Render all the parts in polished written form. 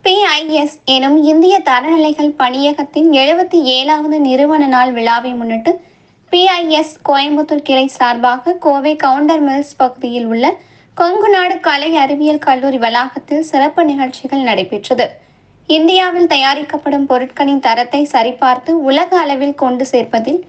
PIS எனும் இந்திய தரநிலைகள் பணியகத்தின் 77வது நிறுவன நாள் விழாவை முன்னிட்டு PIS கோயம்புத்தூர் கிளை சார்பாக கோவை கவுண்டர் மில்ஸ் பகுதியில் உள்ள கொங்குநாடு கலை அறிவியல் கல்லூரி வளாகத்தில் சிறப்பு நிகழ்ச்சிகள் நடைபெற்றது. இந்தியாவில் தயாரிக்கப்படும் பொருட்களின் தரத்தை சரிபார்த்து உலக அளவில் கொண்டு சேர்ப்பதில்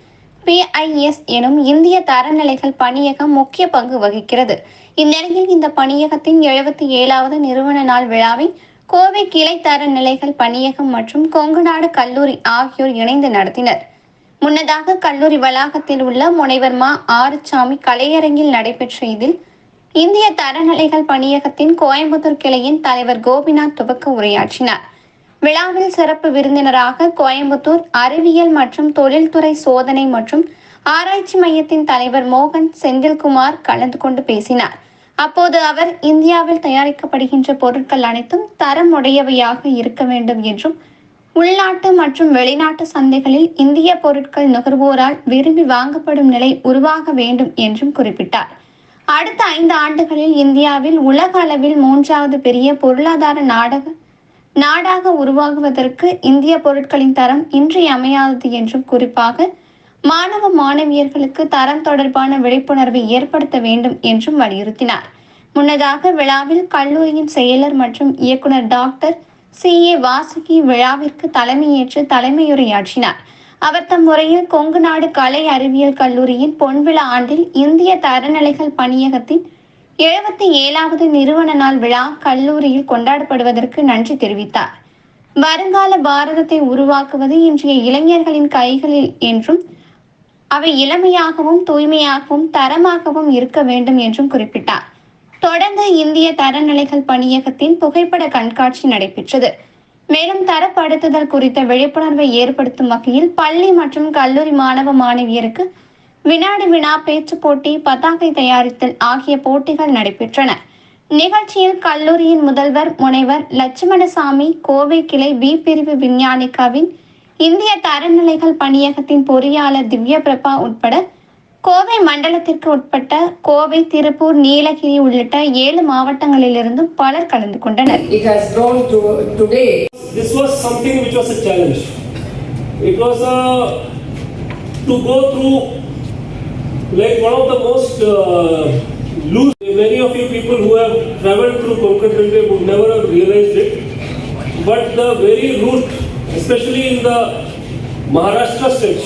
PIS எனும் இந்திய தரநிலைகள் பணியகம் முக்கிய பங்கு வகிக்கிறது. இந்நிலையில் இந்த பணியகத்தின் 77வது நிறுவன நாள் விழாவை கோவை கிளை தரநிலைகள் பணியகம் மற்றும் கொங்குநாடு கல்லூரி ஆகியோர் இணைந்து நடத்தினர். முன்னதாக கல்லூரி வளாகத்தில் உள்ள முனைவர் மா. ஆறுசாமி கலையரங்கில் நடைபெற்ற இதில் இந்திய தரநிலைகள் பணியகத்தின் கோயம்புத்தூர் கிளையின் தலைவர் கோபிநாத் துவக்க உரையாற்றினார். விழாவில் சிறப்பு விருந்தினராக கோயம்புத்தூர் அறிவியல் மற்றும் தொழில்துறை சோதனை மற்றும் ஆராய்ச்சி மையத்தின் தலைவர் மோகன் செந்தில்குமார் கலந்து கொண்டு பேசினார். அப்போது அவர் இந்தியாவில் தயாரிக்கப்படுகின்ற பொருட்கள் அனைத்தும் தரம் உடையவையாக இருக்க வேண்டும் என்றும் உள்நாட்டு மற்றும் வெளிநாட்டு சந்தைகளில் இந்திய பொருட்கள் நுகர்வோரால் விரும்பி வாங்கப்படும் நிலை உருவாக வேண்டும் என்றும் குறிப்பிட்டார். அடுத்த 5 ஆண்டுகளில் இந்தியாவில் உலக அளவில் 3வது பெரிய பொருளாதார நாடாக உருவாகுவதற்கு இந்திய பொருட்களின் தரம் இன்றியமையாதது என்றும் குறிப்பாக மாணவ மாணவியர்களுக்கு தரம் தொடர்பான விழிப்புணர்வை ஏற்படுத்த வேண்டும் என்றும் வலியுறுத்தினார். முன்னதாக விழாவில் கல்லூரியின் செயலர் மற்றும் இயக்குனர் டாக்டர் CA வாசுகி விழாவிற்கு தலைமையேற்று தலைமையுரையாற்றினார். அவர் தம் முறையில் கொங்குநாடு கலை அறிவியல் கல்லூரியின் பொன்விழா ஆண்டில் இந்திய தரநிலைகள் பணியகத்தின் 77வது நிறுவன நாள் விழா கல்லூரியில் கொண்டாடப்படுவதற்கு நன்றி தெரிவித்தார். வருங்கால பாரதத்தை உருவாக்குவது இன்றைய இளைஞர்களின் கைகளில் என்றும் அவை இளமையாகவும் தூய்மையாகவும் தரமாகவும் இருக்க வேண்டும் என்றும் குறிப்பிட்டார். தொடர்ந்து இந்திய தரநிலைகள் பணியகத்தின் புகைப்பட கண்காட்சி நடைபெற்றது. மேலும் தரப்படுத்துதல் குறித்த விழிப்புணர்வை ஏற்படுத்தும் வகையில் பள்ளி மற்றும் கல்லூரி மாணவ மாணவியருக்கு வினாடி வினா பேச்சு போட்டி, பதாகை தயாரித்தல் ஆகிய போட்டிகள் நடைபெற்றன. நிகழ்ச்சியில் கல்லூரியின் முதல்வர் முனைவர் லட்சுமணசாமி, கோவை கிளை B பிரிவு விஞ்ஞானி கவின், இந்திய தரநிலைகள் பணியகத்தின் பொறியாளர் திவ்ய பிரபா உட்பட கோவை மண்டலத்திற்கு உட்பட்ட கோவை, திருப்பூர், நீலகிரி உள்ளிட்ட 7 மாவட்டங்களிலிருந்தும் பலர் கலந்து கொண்டனர். This was something which was a challenge. It was to go through like one of the most loose. Many of you people who have traveled through Konkan Railway would never have realized it. But the very route, especially in the Maharashtra stretch,